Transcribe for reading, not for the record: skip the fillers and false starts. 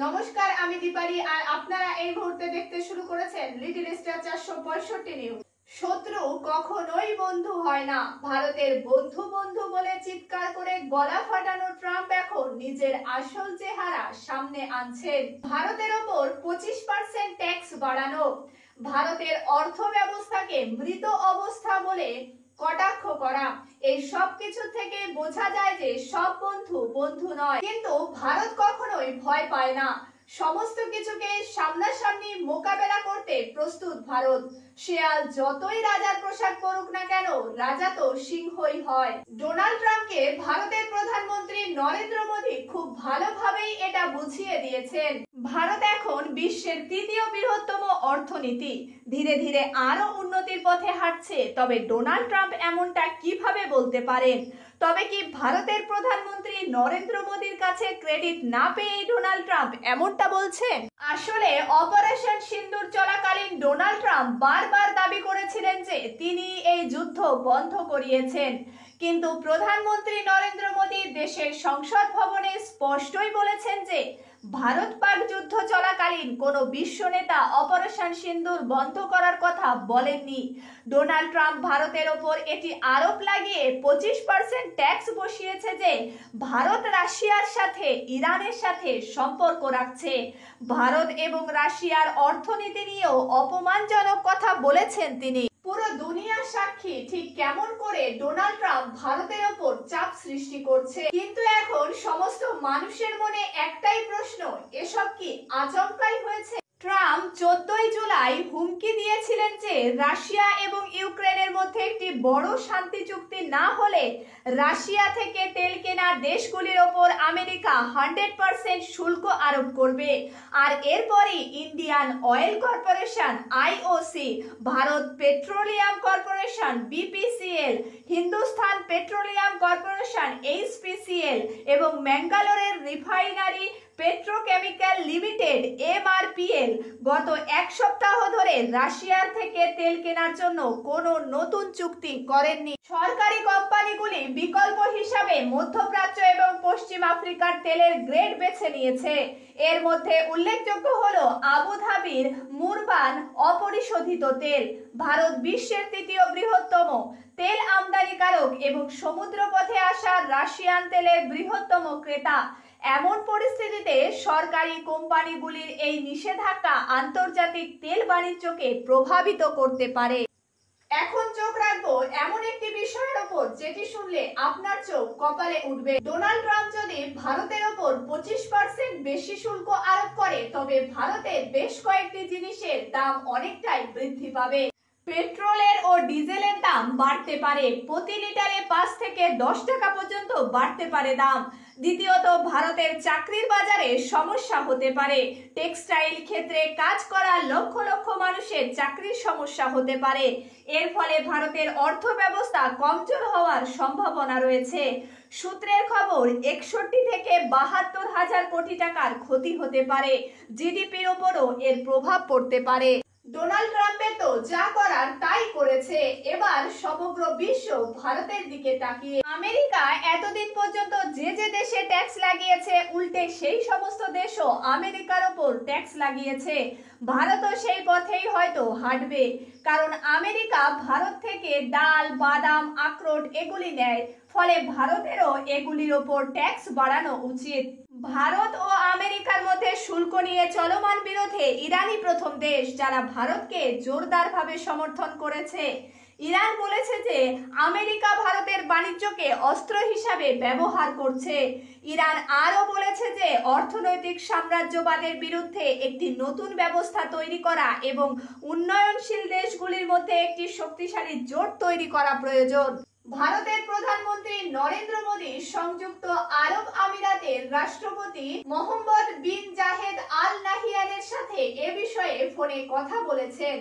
নমস্কার, আমি দীপালি আর আপনারা এই মুহূর্তে দেখতে শুরু করেছেন লিটল স্টার 465 নিউজ। শত্রু কখনোই বন্ধু হয় না। ভারতের বন্ধু বন্ধু বলে চিৎকার করে গলা ফাটানো ট্রাম্প এখন নিজের আসল চেহারা সামনে আনছেন। ভারতের ওপর 25% ট্যাক্স বাড়ানো, ভারতের অর্থ ব্যবস্থাকে মৃত অবস্থা বলে কটাক্ষ করা, এই সব কিছু থেকে বোঝা যায় যে সব বন্ধু বন্ধু নয়। কিন্তু ভারত কখনোই ভয় পায় না। সমস্ত কিছুকে সামনাসামনি মোকাবেলা করতে প্রস্তুত ভারত। শেয়াল যতই রাজার পোশাক পরুক না কেন, রাজা তো সিংহই হয়। ডোনাল্ড ট্রাম্পকে ভারতের প্রধানমন্ত্রী নরেন্দ্র মোদী খুব ভালোভাবেই এটা বুঝিয়ে দিয়েছেন। ভারত এখন বিশ্বের তৃতীয় বৃহত্তম অর্থনীতি, ধীরে ধীরে আরো উন্নতির পথে হাঁটছে। তবে ডোনাল্ড ট্রাম্প এমনটা কিভাবে বলতে পারেন? তবে কি ভারতের প্রধানমন্ত্রী নরেন্দ্র মোদীর কাছে ক্রেডিট না পেয়ে ডোনাল্ড ট্রাম্প এমনটা বলছেন? আসলে অপারেশন সিন্দুর চলাকালীন ডোনাল্ড ট্রাম্প বারবার দাবি করেছিলেন যে তিনি এই যুদ্ধ বন্ধ করিয়েছেন। কিন্তু প্রধানমন্ত্রী নরেন্দ্র মোদী দেশের সংসদ ভবনে স্পষ্টই বলেছেন যে ভারত পাক যুদ্ধ চলাকালীন কোনো বিশ্ব নেতা অপারেশন সিন্দুর বন্ধ করার কথা বলেননি। ডোনাল্ড ট্রাম্প ভারতের ওপর এটি আরোপ লাগিয়ে 25% ট্যাক্স বসিয়েছে যে ভারত রাশিয়ার সাথে ইরানের সাথে সম্পর্ক রাখছে। ভারত এবং রাশিয়ার অর্থনীতি নিয়েও অপমানজনক কথা বলেছেন তিনি। পুরো দুনিয়ার সাক্ষী ঠিক কেমন করে ডোনাল্ড ট্রাম্প ভারতের ওপর চাপ সৃষ্টি করছে। কিন্তু এখন সমস্ত মানুষের মনে একটাই প্রশ্ন, এসব কি আচমকাই হয়েছে? ট্রাম্প 14 জুলাই হুমকি দিয়েছিলেন যে রাশিয়া এবং ইউক্রেনের মধ্যে একটি বড় শান্তি চুক্তি না হলে রাশিয়া থেকে তেল কেনা দেশগুলির ওপর আমেরিকা 100% শুল্ক আরোপ করবে। আর এরপরই Indian oil corporation IOC, Bharat petroleum corporation BPCL, Hindustan petroleum corporation HPCL এবং ম্যাঙ্গালোরের রিফাইনারি পেট্রোকেমিক্যাল লিমিটেড এমআরপিএল গত এক সপ্তাহ ধরে রাশিয়ার থেকে তেল কেনার জন্য কোনো নতুন চুক্তি করেননি। সরকারি কোম্পানিগুলি বিকল্প হিসাবে মধ্যপ্রাচ্য এবং পশ্চিম আফ্রিকার তেলের গ্রেড বেছে নিয়েছে। এর মধ্যে উল্লেখযোগ্য হলো আবুধাবির মুরবান অপরিশোধিত তেল। ভারত বিশ্বের তৃতীয় বৃহত্তম তেল আমদানিকারক এবং সমুদ্রপথে আসা রাশিয়ান তেলের বৃহত্তম ক্রেতা। এমন পরিস্থিতিতে সরকারি কোম্পানিগুলির এই নিষেধাজ্ঞা আন্তর্জাতিক তেল বাণিজ্যকে প্রভাবিত করতে পারে। এখন চোখ রাখবো এমন একটি বিষয়ের ওপর যেটি শুনলে আপনার চোখ কপালে উঠবে। ডোনাল্ড ট্রাম্প যদি ভারতের ওপর 25% বেশি শুল্ক আরোপ করে, তবে ভারতের বেশ কয়েকটি জিনিসের দাম অনেকটাই বৃদ্ধি পাবে। পেট্রোলের ও ডিজেলের দাম বাড়তে পারে, প্রতি লিটারে 5 থেকে 10 টাকা পর্যন্ত বাড়তে পারে দাম। দ্বিতীয়ত, ভারতের চাকরির বাজারে সমস্যা হতে পারে। টেক্সটাইল ক্ষেত্রে কাজ করা লক্ষ লক্ষ মানুষের চাকরির সমস্যা হতে পারে। এর ফলে ভারতের অর্থ ব্যবস্থা কমজোর হওয়ার সম্ভাবনা রয়েছে। সূত্রের খবর, 61 থেকে 72 হাজার কোটি টাকার ক্ষতি হতে পারে। জিডিপির ওপরও এর প্রভাব পড়তে পারে। ডোনাল্ড ট্রাম্পের তো যা করার তাই করেছে। এবার সমগ্র বিশ্ব ভারতের দিকে তাকিয়ে। আমেরিকা এতদিন পর্যন্ত যে যে দেশে ট্যাক্স লাগিয়েছে, উল্টে সেই সমস্ত দেশও আমেরিকার ওপর ট্যাক্স লাগিয়েছে। ভারতও সেই পথেই হয়তো হাঁটবে, কারণ আমেরিকা ভারত থেকে ডাল, বাদাম, আখরোট এগুলি নেয়। ফলে ভারতেরও এগুলির ওপর ট্যাক্স বাড়ানো উচিত। ভারত ও আমেরিকার মধ্যে শুল্ক নিয়ে চলমান বিরোধে ইরানই প্রথম দেশ যারা ভারতকে জোরদারভাবে সমর্থন করেছে। ইরান বলেছে যে আমেরিকা ভারতের বাণিজ্যকে অস্ত্র হিসাবে ব্যবহার করছে। ইরান আরও বলেছে যে অর্থনৈতিক সাম্রাজ্যবাদের বিরুদ্ধে একটি নতুন ব্যবস্থা তৈরি করা এবং উন্নয়নশীল দেশগুলির মধ্যে একটি শক্তিশালী জোট তৈরি করা প্রয়োজন। ভারতের প্রধানমন্ত্রী নরেন্দ্র মোদী সংযুক্ত আরব আমিরাতের রাষ্ট্রপতি মোহাম্মদ বিন জায়েদ আল নাহিয়ানের সাথে এ বিষয়ে ফোনে কথা বলেছেন।